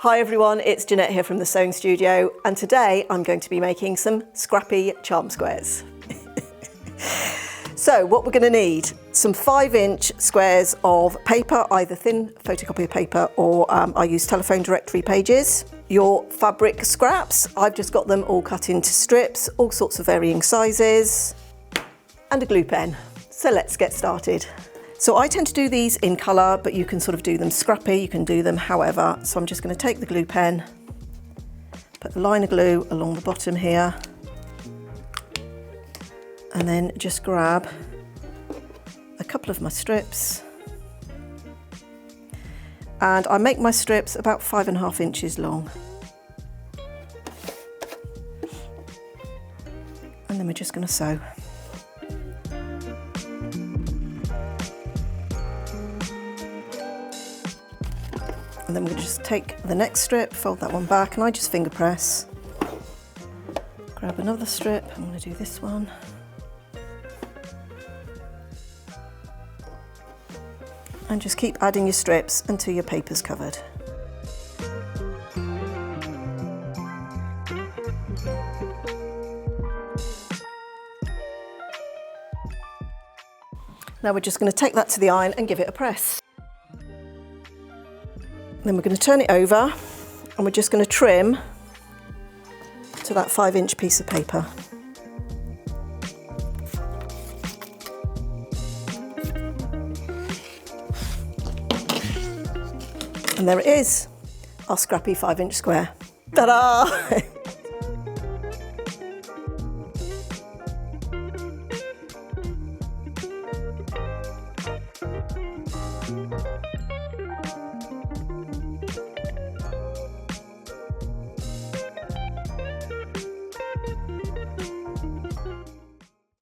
Hi everyone, it's Jeanette here from the Sewing Studio, and today I'm going to be making some Scrappy charm squares. So what we're going to need, some 5-inch squares of paper, either thin photocopier paper or I use telephone directory pages. Your fabric scraps, I've just got them all cut into strips, all sorts of varying sizes, and a glue pen. So let's get started. So I tend to do these in colour, but you can sort of do them scrappy, you can do them however. So I'm just going to take the glue pen, put a line of glue along the bottom here, and then just grab a couple of my strips. And I make my strips about 5.5 inches long. And then we're just going to sew. And then we're going to just take the next strip, fold that one back, and I just finger press. Grab another strip, I'm going to do this one. And just keep adding your strips until your paper's covered. Now we're just going to take that to the iron and give it a press. Then we're going to turn it over and we're just going to trim to that 5-inch piece of paper. And there it is, our Scrappy 5-inch square. Ta-da!